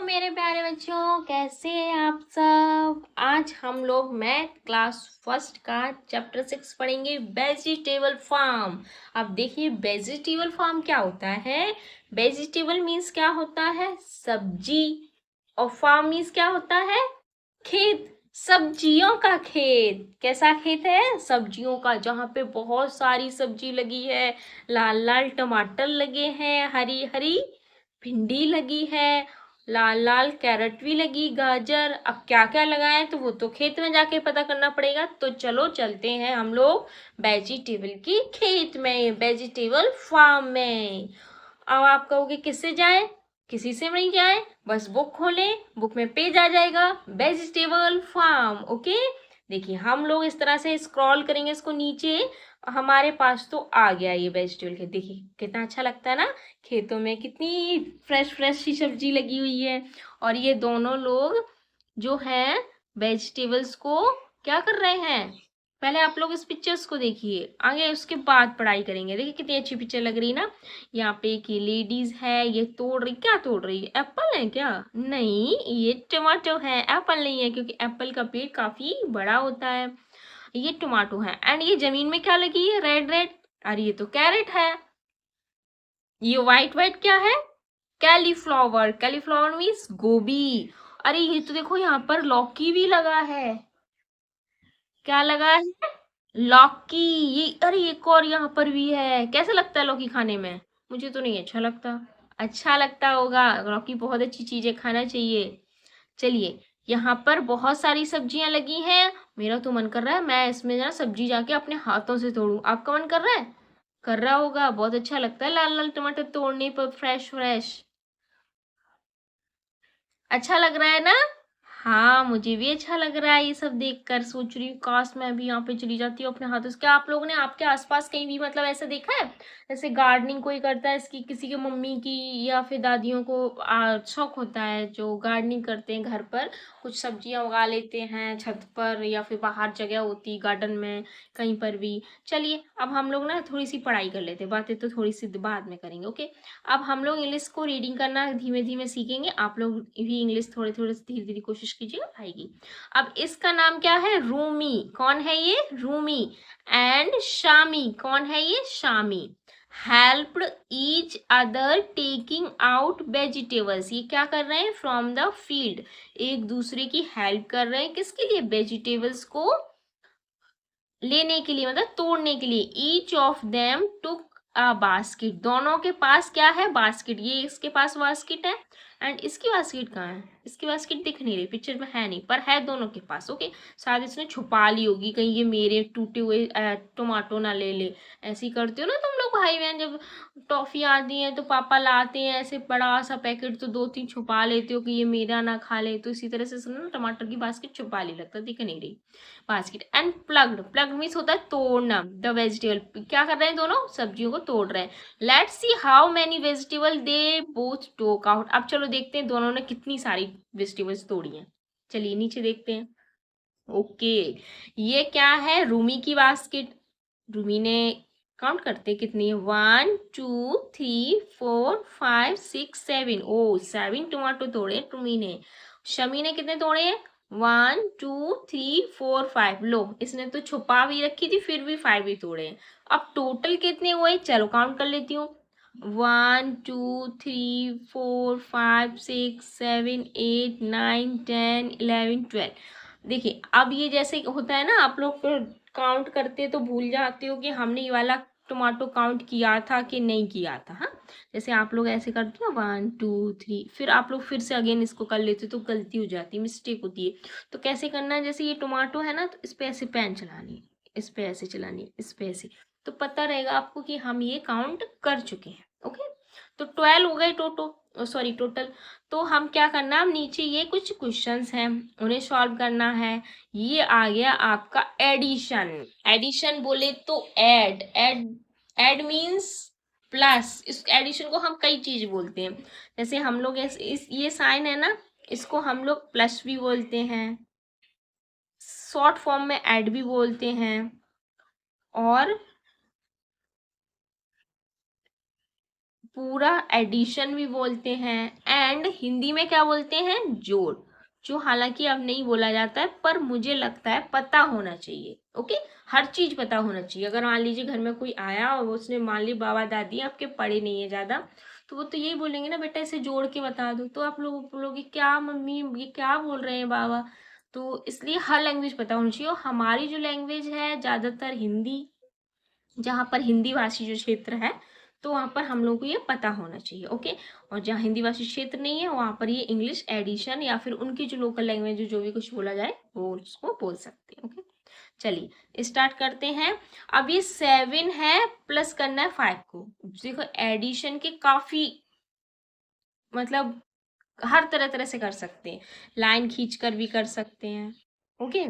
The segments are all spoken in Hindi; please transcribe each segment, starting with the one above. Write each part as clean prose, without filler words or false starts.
तो मेरे प्यारे बच्चों, कैसे हैं आप सब। आज हम लोग मैथ क्लास फर्स्ट का चैप्टर 6 पढ़ेंगे, वेजिटेबल फार्म। अब देखिए वेजिटेबल फार्म क्या होता है। वेजिटेबल मीन्स क्या होता है, सब्जी, और फार्म मीन्स क्या होता है, खेत, सब्जियों का खेत। कैसा खेत है, सब्जियों का, जहाँ पे बहुत सारी सब्जी लगी है। लाल लाल टमाटर लगे हैं, हरी हरी भिंडी लगी है, लाल लाल कैरेट भी लगी, गाजर। अब क्या क्या लगाए तो वो तो खेत में जाके पता करना पड़ेगा। तो चलो चलते हैं हम लोग वेजिटेबल की खेत में, वेजिटेबल फार्म में। अब आप कहोगे किससे जाए, किसी से नहीं जाए, बस बुक खोलें, बुक में पेज आ जाएगा वेजिटेबल फार्म। ओके, देखिए हम लोग इस तरह से स्क्रॉल करेंगे इसको नीचे, हमारे पास तो आ गया ये वेजिटेबल खेत। देखिए कितना अच्छा लगता है ना, खेतों में कितनी फ्रेश फ्रेश सी सब्जी लगी हुई है। और ये दोनों लोग जो है वेजिटेबल्स को क्या कर रहे हैं, पहले आप लोग इस पिक्चर्स को देखिए, आगे उसके बाद पढ़ाई करेंगे। देखिए कितनी अच्छी पिक्चर लग रही है ना। यहाँ पे एक लेडीज है, ये तोड़ रही, क्या तोड़ रही है, एप्पल है क्या, नहीं ये टमाटो है, एप्पल नहीं है, क्योंकि एप्पल का पेड़ काफी बड़ा होता है। ये टमाटो है। एंड ये जमीन में क्या लगी है, रेड रेड, अरे ये तो कैरेट है। ये व्हाइट व्हाइट क्या है, कैलीफ्लावर, कैलीफ्लावर मीन्स गोभी। अरे ये तो देखो यहाँ पर लौकी भी लगा है, क्या लगा है, लौकी। ये अरे एक और यहाँ पर भी है। कैसा लगता है लौकी खाने में, मुझे तो नहीं अच्छा लगता। अच्छा लगता होगा, लौकी बहुत अच्छी चीज है, खाना चाहिए। चलिए, यहाँ पर बहुत सारी सब्जियां लगी हैं। मेरा तो मन कर रहा है मैं इसमें ना सब्जी जाके अपने हाथों से तोड़ूं। आपका मन कर रहा है, कर रहा होगा, बहुत अच्छा लगता है लाल लाल टमाटर तोड़ने पर, फ्रेश फ्रेश। अच्छा लग रहा है ना। हाँ मुझे भी अच्छा लग रहा है ये सब देखकर। सोच रही हूँ काश मैं भी यहाँ पे चली जाती हूँ अपने हाथों से। क्या आप लोगों ने आपके आसपास कहीं भी मतलब ऐसा देखा है, जैसे गार्डनिंग कोई करता है इसकी, किसी के मम्मी की या फिर दादियों को शौक होता है जो गार्डनिंग करते हैं, घर पर कुछ सब्जियां उगा लेते हैं छत पर, या फिर बाहर जगह होती गार्डन में कहीं पर भी। चलिए अब हम लोग ना थोड़ी सी पढ़ाई कर लेते हैं, बातें तो थोड़ी सी बाद में करेंगे। ओके, अब हम लोग इंग्लिश को रीडिंग करना धीमे धीमे सीखेंगे। आप लोग भी इंग्लिश थोड़े थोड़े धीरे धीरे कोशिश कीजिएगा, आएगी। अब इसका नाम क्या है, रूमी। कौन है ये, रूमी। एंड शामी, कौन है ये, Shami. Helped each other taking out vegetables, ये क्या कर रहे हैं, फ्रॉम द फील्ड, एक दूसरे की हेल्प कर रहे हैं, किसके लिए, वेजिटेबल्स को लेने के लिए, मतलब तोड़ने के लिए। Each of them took a basket, दोनों के पास क्या है, बास्केट। ये इसके पास बास्केट है, एंड इसकी बास्केट कहाँ है, इसकी बास्केट दिख नहीं रही, पिक्चर में है नहीं, पर है दोनों के पास। ओके, शायद इसने छुपा ली होगी, कहीं ये मेरे टूटे हुए टमाटो ना ले ले। ऐसे ही करते हो ना तुम लोग भाई बहन, जब टॉफी आती है तो पापा लाते हैं ऐसे बड़ा सा पैकेट, तो दो तीन छुपा लेते हो कि ये मेरा ना खा ले। तो इसी तरह से सुनो ना, टमाटर की बास्केट छुपा ली, लगता दिख नहीं रही basket. And plucked, plucked means होता है तोड़ना, द वेजिटेबल, क्या कर रहे हैं, दोनों सब्जियों को तोड़ रहे हैं। Let's see how many vegetable they both took out, अब चलो देखते हैं दोनों ने कितनी सारी वेजिटेबल्स तोड़ी हैं। चलिए नीचे देखते हैं। ओके, ये क्या है, रूमी की बास्केट। रूमी ने, काउंट करते कितनी है, 1 2 3 4 5 6 7, ओ 7 टमाटो तोड़े रूमी ने। शमी ने कितने तोड़े हैं, 1 2 3 4 5, लो इसने तो छुपा भी रखी थी फिर भी 5 ही तोड़े हैं। अब टोटल कितने हुए, चलो काउंट कर लेती हूँ। 1 2 3 4 5 6 7 8 9 10 11 12। देखिए अब ये जैसे होता है ना, आप लोग काउंट करते तो भूल जाते हो कि हमने ये वाला टमाटो काउंट किया था कि नहीं किया था। हाँ, जैसे आप लोग ऐसे करते हो ना, 1 2 3, फिर आप लोग फिर से अगेन इसको कर लेते हो तो गलती हो जाती है, मिस्टेक होती है। तो कैसे करना है, जैसे ये टमाटो है ना, तो इस पे ऐसे पेन चलानी है, इस पे ऐसे चलानी है, इस पे ऐसे, तो पता रहेगा आपको कि हम ये काउंट कर चुके हैं। ओके, तो 12 हो गए टोटो, सॉरी टोटल। तो हम क्या करना, अब नीचे ये कुछ क्वेश्चंस हैं, उन्हें सॉल्व करना है। ये आ गया आपका एडिशन। एडिशन बोले तो ऐड, ऐड मीन्स प्लस। इस एडिशन को हम कई चीज बोलते हैं, जैसे हम लोग इस ये साइन है ना, इसको हम लोग प्लस भी बोलते हैं, शॉर्ट फॉर्म में ऐड भी बोलते हैं, और पूरा एडिशन भी बोलते हैं, एंड हिंदी में क्या बोलते हैं, जोड़, जो हालांकि अब नहीं बोला जाता है पर मुझे लगता है पता होना चाहिए। ओके, हर चीज पता होना चाहिए। अगर मान लीजिए घर में कोई आया और उसने मान ली बाबा दादी आपके पढ़े नहीं है ज्यादा, तो वो तो यही बोलेंगे ना, बेटा इसे जोड़ के बता दो, तो आप लोग बोलोगे क्या मम्मी ये क्या बोल रहे हैं बाबा। तो इसलिए हर लैंग्वेज पता होनी चाहिए, और हमारी जो लैंग्वेज है ज्यादातर हिंदी, जहाँ पर हिंदी भाषी जो क्षेत्र है, तो वहाँ पर हम लोगों को ये पता होना चाहिए। ओके, और जहाँ हिंदी भाषी क्षेत्र नहीं है वहाँ पर ये इंग्लिश एडिशन या फिर उनकी जो लोकल लैंग्वेज जो भी कुछ बोला जाए वो उसको बोल सकते हैं। ओके, चलिए स्टार्ट करते हैं। अब ये 7 है, प्लस करना है 5 को। देखो एडिशन के काफी मतलब हर तरह तरह से कर सकते हैं, लाइन खींच कर भी कर सकते हैं, ओके,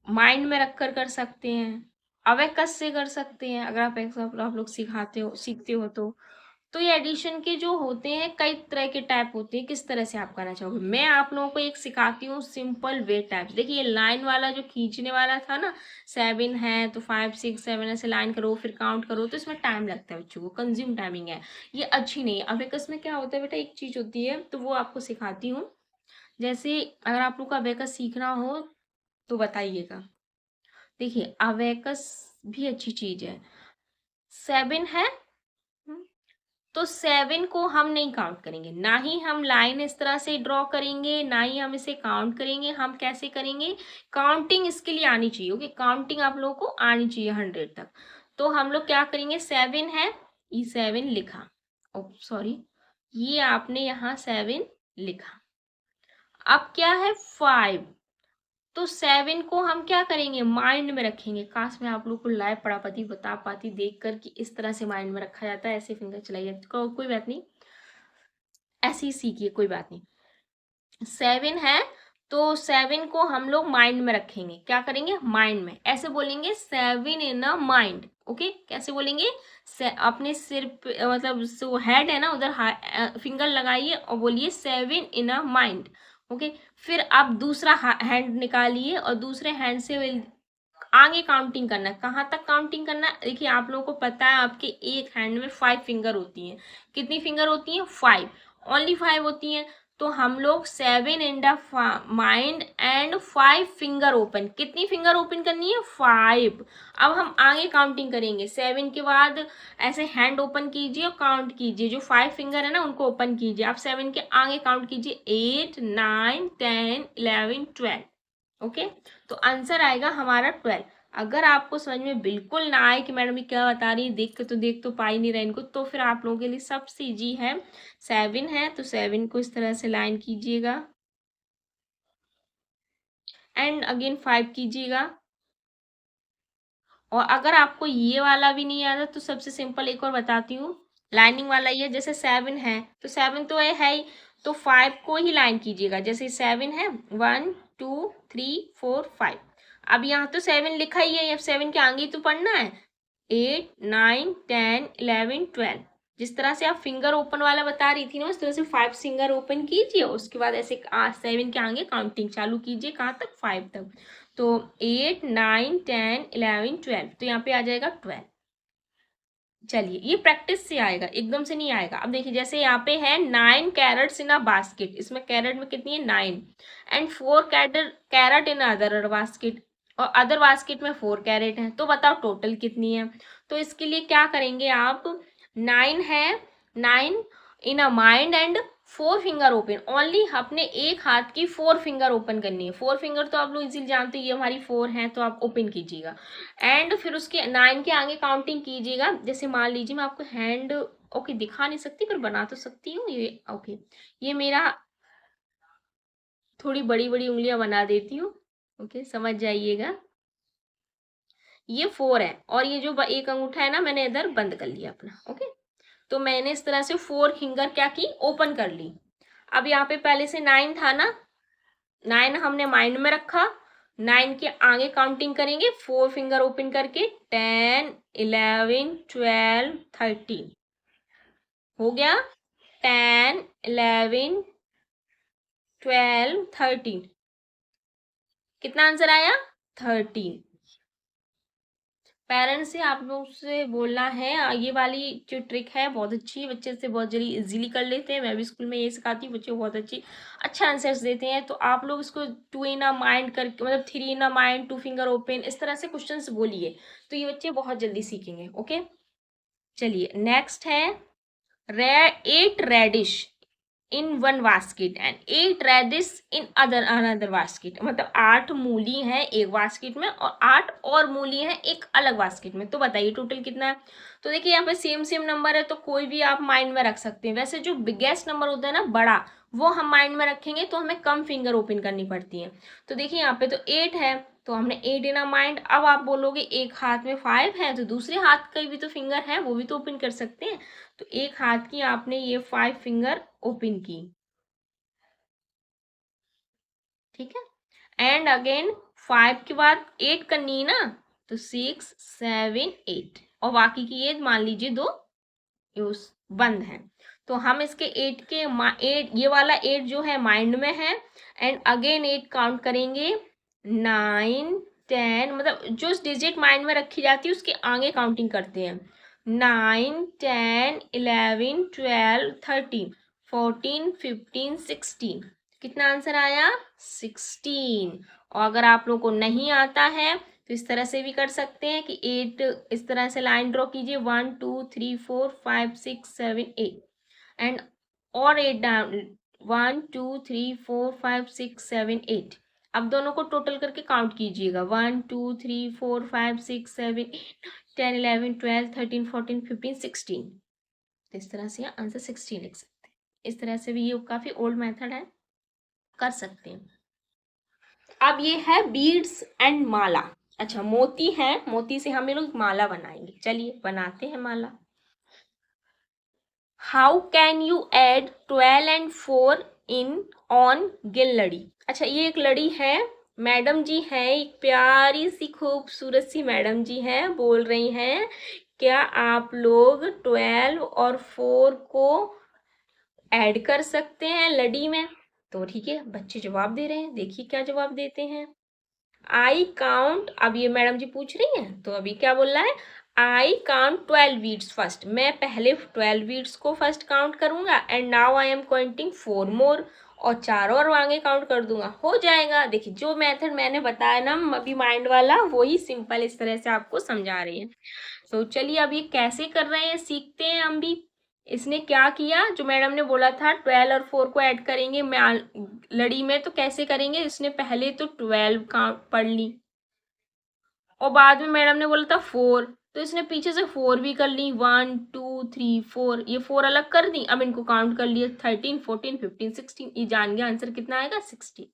माइंड में रखकर कर सकते हैं, अवेकस से कर सकते हैं, अगर आप एग्जाम्पल आप लोग सिखाते हो सीखते हो तो ये एडिशन के जो होते हैं कई तरह के टाइप होते हैं, किस तरह से आप करना चाहोगे। मैं आप लोगों को एक सिखाती हूँ सिंपल वे टाइप्स। देखिए ये लाइन वाला जो खींचने वाला था ना, 7 है तो 5 6 7 ऐसे लाइन करो फिर काउंट करो, तो इसमें टाइम लगता है बच्चों को, कंज्यूम टाइमिंग है, ये अच्छी नहीं है। अबेकस में क्या होता है बेटा, एक चीज होती है तो वो आपको सिखाती हूँ। जैसे अगर आप लोग को अबेकस सीखना हो तो बताइएगा। देखिए अवेकस भी अच्छी चीज है। 7 है, हम्म, तो 7 को हम नहीं काउंट करेंगे, ना ही हम लाइन इस तरह से ड्रॉ करेंगे, ना ही हम इसे काउंट करेंगे। हम कैसे करेंगे, काउंटिंग इसके लिए आनी चाहिए। ओके, काउंटिंग आप लोगों को आनी चाहिए 100 तक। तो हम लोग क्या करेंगे, 7 है, ये 7 लिखा, ओ सॉरी, ये आपने यहाँ 7 लिखा। अब क्या है 5, तो 7 को हम क्या करेंगे, माइंड में रखेंगे। काश मैं आप लोग को लाइव पढ़ा पाती, बता पाती देख कर कि इस तरह से माइंड में रखा जाता है, ऐसे फिंगर चलाइए, कोई बात नहीं, ऐसे ही सीखिए, कोई बात नहीं। 7 है तो 7 को हम लोग माइंड में रखेंगे। क्या करेंगे, माइंड में, ऐसे बोलेंगे 7 इन अ माइंड। ओके, कैसे बोलेंगे, अपने सिर पे मतलब जो हेड है ना उधर फिंगर लगाइए और बोलिए 7 इन अ माइंड। ओके, फिर आप दूसरा हैंड निकालिए और दूसरे हैंड से आगे काउंटिंग करना है। कहाँ तक काउंटिंग करना है, देखिए आप लोगों को पता है आपके एक हैंड में 5 फिंगर होती हैं। कितनी फिंगर होती हैं, 5, ओनली 5 होती हैं। तो हम लोग 7 in the mind and 5 finger open. कितनी फिंगर ओपन करनी है, 5। अब हम आगे काउंटिंग करेंगे, 7 के बाद ऐसे हैंड ओपन कीजिए और काउंट कीजिए, जो 5 फिंगर है ना उनको ओपन कीजिए। आप 7 के आगे काउंट कीजिए, 8 9 10 11 12। ओके, तो आंसर आएगा हमारा 12। अगर आपको समझ में बिल्कुल ना आए कि मैडम ये क्या बता रही है, देख तो पा ही नहीं रहे इनको, तो फिर आप लोगों के लिए सबसे इजी है। 7 है तो 7 को इस तरह से लाइन कीजिएगा एंड अगेन 5 कीजिएगा। और अगर आपको ये वाला भी नहीं आता तो सबसे सिंपल एक और बताती हूँ, लाइनिंग वाला ही है। जैसे 7 है तो 7 तो है ही, तो 5 को ही लाइन कीजिएगा। जैसे 7 है, 1 2 3 4 5। अब यहाँ तो 7 लिखा ही है, अब 7 के आगे ही तो पढ़ना है, 8 9 10 11 12। जिस तरह से आप फिंगर ओपन वाला बता रही थी ना, उस तरह से 5 फिंगर ओपन कीजिए, उसके बाद ऐसे 7 के आगे काउंटिंग चालू कीजिए, कहाँ तक, 5 तक। तो 8 9 10 11 12, तो यहाँ पे आ जाएगा 12। चलिए ये प्रैक्टिस से आएगा, एकदम से नहीं आएगा। अब देखिए जैसे यहाँ पे है 9 कैरेट्स इन अ बास्केट, इसमें कैरेट में कितनी है, 9, and 4 carrot in other basket, और अदर बास्केट में 4 कैरेट है, तो बताओ टोटल कितनी है। तो इसके लिए क्या करेंगे आप, 9 है, 9 in a mind and 4 finger open, only अपने एक हाथ की 4 फिंगर ओपन करनी है। 4 फिंगर तो आप लोग इजीली जानते हो, ये हमारी 4 है तो आप ओपन कीजिएगा। एंड फिर उसके 9 के आगे काउंटिंग कीजिएगा। जैसे मान लीजिए मैं आपको हैंड ओके दिखा नहीं सकती पर बना तो सकती हूँ, ये ओके, ये मेरा थोड़ी बड़ी बड़ी उंगलियां बना देती हूँ, ओके समझ जाइएगा। ये 4 है और ये जो एक अंगूठा है ना मैंने इधर बंद कर लिया अपना, ओके। तो मैंने इस तरह से 4 फिंगर क्या की, ओपन कर ली। अब यहाँ पे पहले से 9 था ना, 9 हमने माइंड में रखा, 9 के आगे काउंटिंग करेंगे 4 फिंगर ओपन करके, 10 11 12 13 हो गया, 10 11 12 13, कितना आंसर आया, 13। पेरेंट्स से आप लोग से बोलना है, ये वाली जो ट्रिक है बहुत अच्छी है, बच्चे से बहुत जल्दी इजीली कर लेते हैं। मैं भी स्कूल में ये सिखाती हूँ, बच्चे बहुत अच्छा आंसर्स देते हैं। तो आप लोग इसको टू इन अ माइंड करके, मतलब three in a mind, two finger open, इस तरह से क्वेश्चंस बोलिए, तो ये बच्चे बहुत जल्दी सीखेंगे। ओके, चलिए नेक्स्ट है, eight radish in one basket and eight radish in another basket. मतलब 8 मूली हैं एक बास्केट में और 8 और मूली हैं एक अलग बास्केट में। तो बताइए टोटल कितना है। तो देखिए यहाँ पे सेम सेम नंबर है, तो कोई भी आप माइंड में रख सकते हैं। वैसे जो बिगेस्ट नंबर होता है ना, बड़ा, वो हम माइंड में रखेंगे तो हमें कम फिंगर ओपन करनी पड़ती है। तो देखिए यहाँ पे तो 8 है, तो हमने 8 इन माइंड। अब आप बोलोगे एक हाथ में 5 है, तो दूसरे हाथ का भी तो फिंगर है, वो भी तो ओपन कर सकते हैं। तो एक हाथ की आपने ये 5 फिंगर ओपन की, ठीक है। एंड अगेन 5 के बाद 8 करनी है ना, तो 6 7 8, और बाकी की ये मान लीजिए दो यूज बंद है। तो हम इसके 8 के 8, ये वाला 8 जो है माइंड में है, एंड अगेन 8 काउंट करेंगे, 9 10, मतलब जो डिजिट माइंड में रखी जाती है उसके आगे काउंटिंग करते हैं। 9 10 11 12 13 14 15 16। कितना आंसर आया? 16। और अगर आप लोगों को नहीं आता है तो इस तरह से भी कर सकते हैं कि 8, इस तरह से लाइन ड्रॉ कीजिए, 1 2 3 4 5 6 7 8, एंड और 8 डाउन, 1 2 3 4 5 6 7 8। अब दोनों को टोटल करके काउंट कीजिएगा, 1 2 3 4 5 6 7 8 10 11 12 13 14 15 16। इस तरह से आंसर 16 लिख सकते हैं। इस तरह से भी ये काफी ओल्ड मेथड है, कर सकते हैं। अब ये है बीड्स एंड माला। अच्छा, मोती है, मोती से हम लोग माला बनाएंगे। चलिए बनाते हैं माला। How can you add 12 and 4 in on गिल लड़ी। अच्छा, ये एक लड़ी है, मैडम जी हैं, एक प्यारी सी खूबसूरत सी मैडम जी हैं, बोल रही हैं क्या आप लोग 12 और 4 को ऐड कर सकते हैं लड़ी में। तो ठीक है, बच्चे जवाब दे रहे हैं, देखिए क्या जवाब देते हैं। आई काउंट, अब ये मैडम जी पूछ रही हैं, तो अभी क्या बोल रहा है, आई काउंट 12 बीट्स फर्स्ट। मैं पहले 12 बीट्स को फर्स्ट काउंट करूंगा, and now I am counting 4 मोर, और 4 और आगे काउंट कर दूंगा, हो जाएगा। देखिए जो मेथड मैंने बताया ना अभी माइंड वाला, वही सिंपल इस तरह से आपको समझा रही है। तो चलिए अब ये कैसे कर रहे हैं सीखते हैं हम भी। इसने क्या किया, जो मैडम ने बोला था 12 और 4 को ऐड करेंगे लड़ी में, तो कैसे करेंगे, इसने पहले तो 12 काउंट पढ़ ली, और बाद में मैडम ने बोला था 4, तो इसने पीछे से 4 भी कर ली, 1 2 3 4, ये 4 अलग कर दी। अब इनको काउंट कर लिया, 13 14 15 16, ये जान गया आंसर कितना आएगा, 16।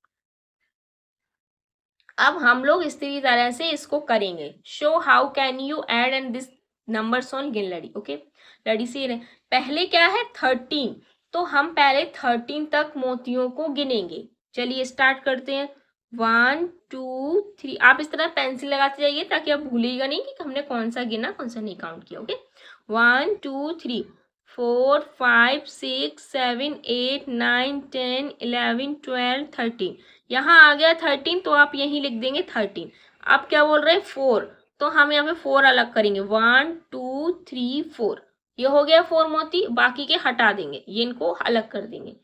अब हम लोग इस तरह से इसको करेंगे। Show how can you add and this numbers on गिन लड़ी। ओके, लड़ी से पहले क्या है 13, तो हम पहले 13 तक मोतियों को गिनेंगे। चलिए स्टार्ट करते हैं, 1 2 3। आप इस तरह पेंसिल लगाते जाइए ताकि आप भूलिएगा नहीं कि हमने कौन सा गिना कौन सा नहीं काउंट किया। ओके, 1 2 3 4 5 6 7 8 9 10 11 12 13। यहाँ आ गया 13, तो आप यहीं लिख देंगे 13। आप क्या बोल रहे हैं 4, तो हम यहाँ पे 4 अलग करेंगे, 1 2 3 4। ये हो गया 4 मोती, बाकी के हटा देंगे, ये इनको अलग कर देंगे।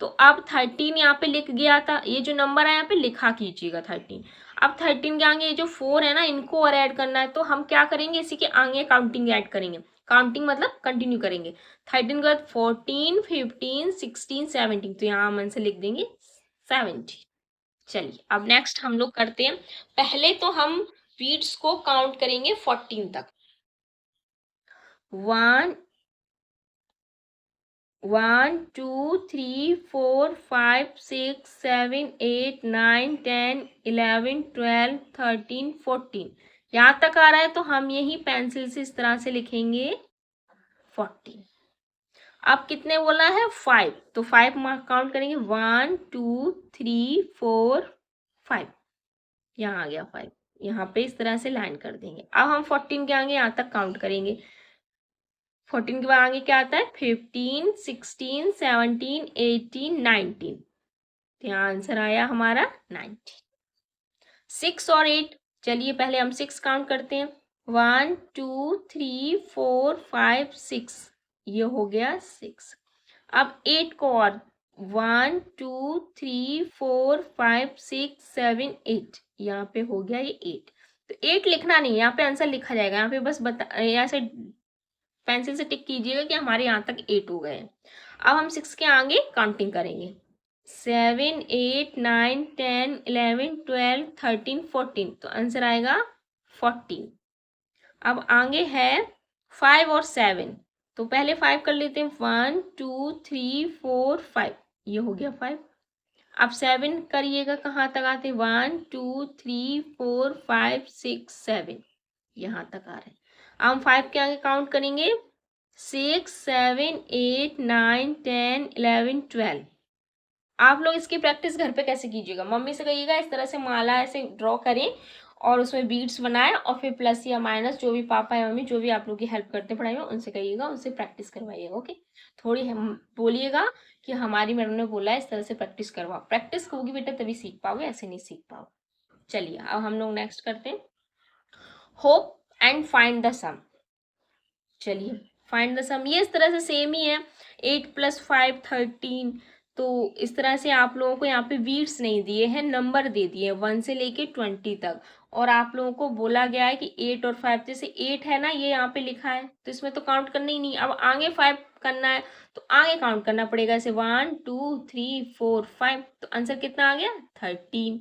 तो अब 13 यहाँ पे लिख गया था, ये जो नंबर है यहाँ पे लिखा कीजिएगा 13। अब 13 के आगे ये जो 4 है ना, इनको और ऐड करना है, तो हम क्या करेंगे, इसी के आगे काउंटिंग ऐड करेंगे। काउंटिंग मतलब कंटिन्यू करेंगे, 13 के बाद 14 15 16 17, तो यहाँ हम आंसर लिख देंगे 70। चलिए अब नेक्स्ट हम लोग करते हैं, पहले तो हम बीट्स को काउंट करेंगे 14 तक। 1 1 2 3 4 5 6 7 8 9 10 11 12 13 14। यहाँ तक आ रहा है, तो हम यही पेंसिल से इस तरह से लिखेंगे 14। अब कितने बोला है 5, तो 5 काउंट करेंगे, 1 2 3 4 5। यहाँ आ गया 5, यहाँ पे इस तरह से लाइन कर देंगे। अब हम 14 के आगे यहाँ तक काउंट करेंगे। 14 के बाद आगे क्या आता है, 15 16 17 18 19। तो यहाँ आंसर आया हमारा 19। 6 और 8, चलिए पहले हम 6 काउंट करते हैं, 1 2 3 4 5 6, ये हो गया 6। अब 8 को और 1 2 3 4 5 6 7 8, यहाँ पे हो गया ये 8। तो 8 लिखना नहीं, यहाँ पे आंसर लिखा जाएगा, यहाँ पे बस बता, यहाँ से पेंसिल से टिक कीजिएगा कि हमारे यहाँ तक 8 हो गए। अब हम 6 के आगे काउंटिंग करेंगे, 7 8 9 10 11 12 13 14, तो आंसर आएगा 14। अब आगे है 5 और 7, तो पहले 5 कर लेते हैं, 1 2 3 4 5, ये हो गया 5। अब 7 करिएगा, कहाँ तक आते, 1 2 3 4 5 6 7, यहाँ तक आ रहे हैं। अब हम 5 के आगे काउंट करेंगे, 6 7 8 9 10 11 12। आप लोग इसकी प्रैक्टिस घर पे कैसे कीजिएगा, मम्मी से कहिएगा इस तरह से माला ऐसे ड्रॉ करें और उसमें बीड्स बनाएं, और फिर प्लस या माइनस जो भी पापा या मम्मी जो भी आप लोग की हेल्प करते हैं पढ़ाई में उनसे कहिएगा, उनसे प्रैक्टिस करवाइएगा। ओके, थोड़ी हम बोलिएगा कि हमारी मैडम ने बोला है इस तरह से प्रैक्टिस करवाओ, प्रैक्टिस होगी बेटा तभी सीख पाओगे, ऐसे नहीं सीख पाओगे। चलिए अब हम लोग नेक्स्ट करते हैं, होप एंड फाइंड द सम। चलिए फाइंड द सम, ये इस तरह से सेम ही है, 8 + 5 13। तो इस तरह से आप लोगों को यहाँ पे वीड्स नहीं दिए हैं, नंबर दे दिए 1 से लेके 20 तक, और आप लोगों को बोला गया है कि 8 और 5, जैसे 8 है ना ये यहाँ पे लिखा है तो इसमें तो काउंट करना ही नहीं, अब आगे 5 करना है तो आगे काउंट करना पड़ेगा, ऐसे 1 2 3 4 5, तो आंसर कितना आ गया 13।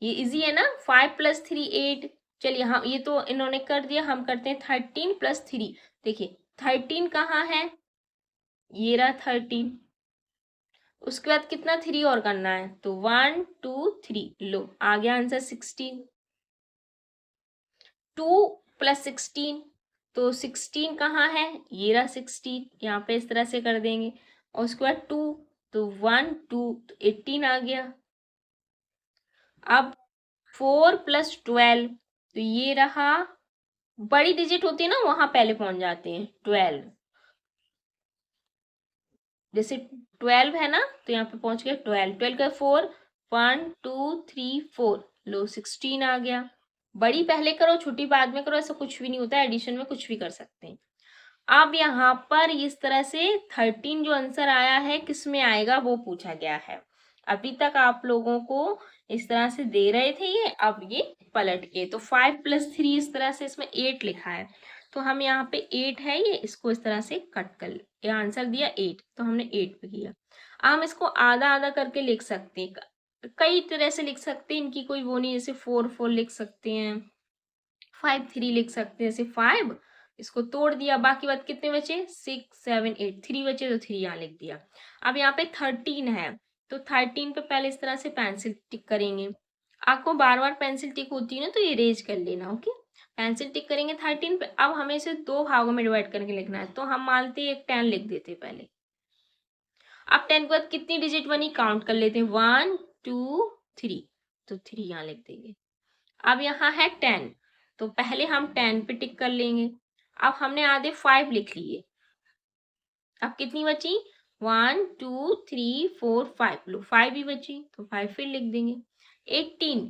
ये इजी है ना, 5 + 3 8। चलिए हम ये तो इन्होंने कर दिया, हम करते हैं 13 + 3। देखिए 13 कहाँ है, ये रहा 13, उसके बाद कितना 3 और करना है, तो 1 2 3, लो आ गया आंसर 16। 2 + 16, तो 16 कहाँ है, ये रहा 16, यहाँ पे इस तरह से कर देंगे, और उसके बाद 2, तो 1 2, तो 18 आ गया। अब 4 + 12, तो ये रहा, बड़ी डिजिट होती है ना वहां पहले पहुंच जाते हैं, 12, जैसे 12 है ना तो यहाँ पे पहुंच गया 12, 12 का 4, 1 2 3 4, लो 16 आ गया। बड़ी पहले करो छोटी बाद में करो, ऐसा कुछ भी नहीं होता है, एडिशन में कुछ भी कर सकते हैं। अब यहाँ पर इस तरह से 13 जो आंसर आया है किस में आएगा वो पूछा गया है। अभी तक आप लोगों को इस तरह से दे रहे थे ये, अब ये पलट के, तो 5 + 3 इस तरह से इसमें 8 लिखा है, तो हम यहाँ पे 8 है ये, इसको इस तरह से कट कर, ये आंसर दिया 8 तो हमने 8 पे किया। हम इसको आधा आधा करके लिख सकते हैं, कई तरह से लिख सकते हैं, इनकी कोई वो नहीं, जैसे 4 4 लिख सकते हैं, 5 3 लिख सकते हैं, जैसे 5 इसको तोड़ दिया, बाकी बात कितने बचे 6 7 8, 3 बचे तो 3 यहाँ लिख दिया। अब यहाँ पे 13 है, तो 13 पे पहले इस तरह से पेंसिल टिक करेंगे, आपको बार बार पेंसिल टिक होती है ना तो इरेज कर लेना। ओके, पेंसिल टिक करेंगे 13 पे। अब हमें इसे 2 भागों में डिवाइड करके लिखना है, तो हम मानते हैं एक 10 लिख देते पहले। अब 10 के बाद कितनी डिजिट बनी काउंट कर लेते हैं, 1 2 3, तो 3 यहाँ लिख देंगे। अब यहाँ है 10, तो पहले हम 10 पे टिक कर लेंगे। अब हमने आधे 5 लिख लिए, अब कितनी बची 1 2 3 4 5, लो 5 ही बची तो 5 फिर लिख देंगे। 18,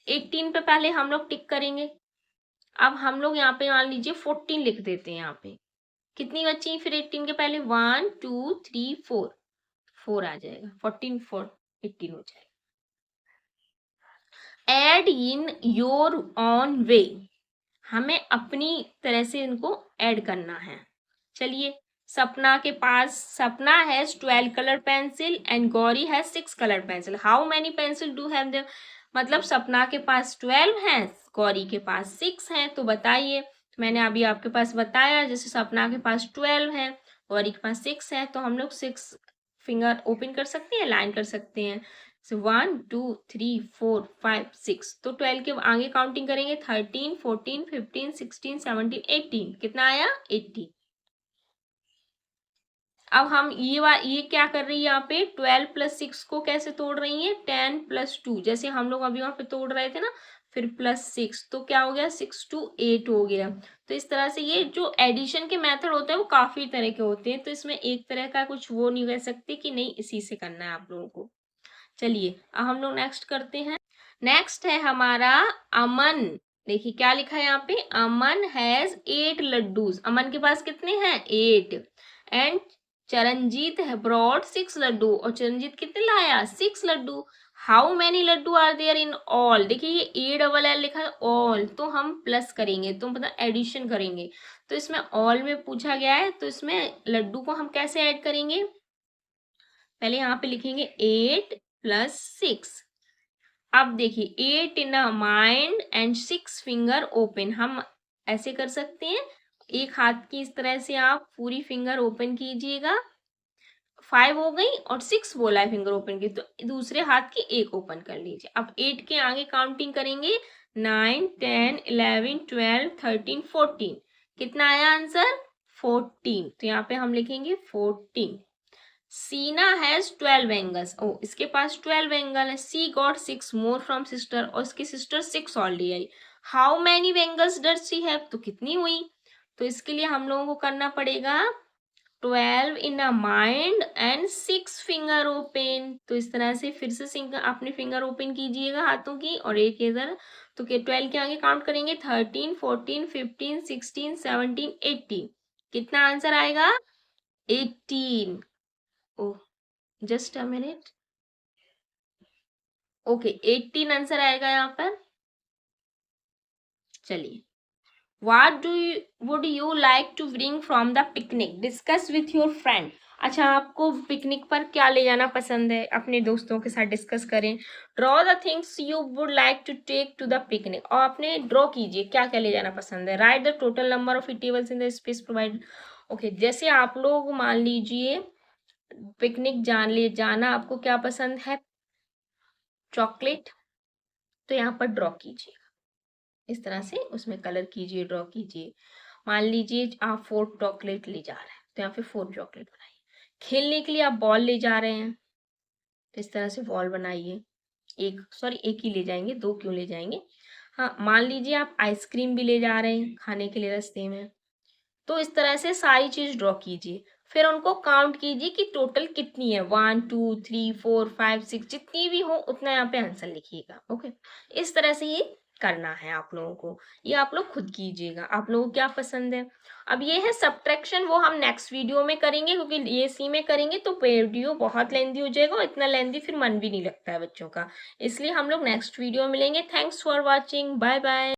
18 पे पहले हम लोग टिक करेंगे। अब हम लोग यहाँ पे मान लीजिए 14 लिख देते हैं, यहाँ पे कितनी बची फिर 18 के पहले 1 2 3 4, 4 आ जाएगा, 14 4 18 हो जाएगा। Add in your on way, हमें अपनी तरह से इनको ऐड करना है। चलिए सपना के पास, सपना has 12 colour pencil and Gauri has 6 colour pencil, how many pencil do have them, मतलब सपना के पास 12 हैं, गौरी के पास 6 हैं, तो बताइए। मैंने अभी आपके पास बताया, जैसे सपना के पास 12 है, गौरी के पास 6 है, तो हम लोग 6 फिंगर ओपन कर सकते हैं, लाइन कर सकते हैं, 1 2 3 4 5 6, तो 12 के आगे काउंटिंग करेंगे, 13 14 15 16 17 18, कितना आया 80। अब हम ये क्या कर रही है, यहाँ पे 12 + 6 को कैसे तोड़ रही है, 10 + 2, जैसे हम लोग अभी वहां पे तोड़ रहे थे ना, फिर +6, तो क्या हो गया 6 2 8 हो गया। तो इस तरह से ये जो एडिशन के मेथड होते हैं वो काफी तरह के होते हैं, तो इसमें एक तरह का कुछ वो नहीं कह सकते कि नहीं इसी से करना है आप लोगों को। चलिए अब हम लोग नेक्स्ट करते हैं, नेक्स्ट है हमारा अमन। देखिए क्या लिखा है यहाँ पे, अमन हैज 8 लड्डूज। अमन के पास कितने हैं, 8। एंड चरणजीत है ब्रॉड 6 लड्डू, और चरणजीत कितने लाया, 6 laddoo. How many laddoo are there in all, देखिए ये ए डबल एल लिखा है ऑल, तो हम प्लस करेंगे, तो मतलब एडिशन करेंगे। तो इसमें ऑल में पूछा गया है, तो इसमें लड्डू को हम कैसे ऐड करेंगे, पहले यहाँ पे लिखेंगे 8 + 6। अब देखिए 8 in a mind and 6 finger open, हम ऐसे कर सकते हैं, एक हाथ की इस तरह से आप पूरी फिंगर ओपन कीजिएगा, 5 हो गई और 6 बोला है फिंगर ओपन की, तो दूसरे हाथ की एक ओपन कर लीजिए। अब 8 के आगे काउंटिंग करेंगे, 9 10 11 12 13 14, कितना आया आंसर, 14, तो यहाँ पे हम लिखेंगे 14। सीना हैज 12 एंगल्स, ओ इसके पास 12 एंगल है। She got 6 more from sister, और इसकी सिस्टर 6 और ले आई। How many angles does she have, तो कितनी हुई, तो इसके लिए हम लोगों को करना पड़ेगा 12 in a mind and 6 finger open, तो इस तरह से फिर से अपने फिंगर ओपन कीजिएगा हाथों की, और एक इधर, तो 12 के आगे काउंट करेंगे 13 14 15 16 17 18, कितना आंसर आएगा, 18। Oh, just a minute, okay 18 answer आएगा यहाँ पर। चलिए, what do you would you like to bring from the picnic, discuss with your friend. अच्छा, आपको पिकनिक पर क्या ले जाना पसंद है, अपने दोस्तों के साथ डिस्कस करें। Draw the things you would like to take to the picnic, और अपने ड्रॉ कीजिए क्या क्या ले जाना पसंद है। Right the total number of eatables in the space provide. Okay, जैसे आप लोग मान लीजिए पिकनिक जाना आपको क्या पसंद है, चॉकलेट, तो यहाँ पर ड्रॉ कीजिए, इस तरह से उसमें कलर कीजिए, ड्रॉ कीजिए। मान लीजिए आप 4 चॉकलेट ले जा रहे हैं, तो यहाँ पे 4 चॉकलेट बनाइए। खेलने के लिए आप बॉल ले जा रहे हैं, तो इस तरह से बॉल बनाइए। एक ही ले जाएंगे, 2 क्यों ले जाएंगे। हाँ, मान लीजिए आप आइसक्रीम भी ले जा रहे हैं खाने के लिए रास्ते में, तो इस तरह से सारी चीज ड्रॉ कीजिए, फिर उनको काउंट कीजिए कि टोटल कितनी है, 1 2 3 4 5 6, जितनी भी हो उतना यहाँ पे आंसर लिखिएगा। ओके, इस तरह से ये करना है आप लोगों को, ये आप लोग खुद कीजिएगा, आप लोगों को क्या पसंद है। अब ये है सब्ट्रैक्शन, वो हम नेक्स्ट वीडियो में करेंगे, क्योंकि ये सी में करेंगे तो वीडियो बहुत लेंदी हो जाएगा, और इतना लेंदी फिर मन भी नहीं लगता है बच्चों का, इसलिए हम लोग नेक्स्ट वीडियो मिलेंगे। Thanks for watching, bye bye.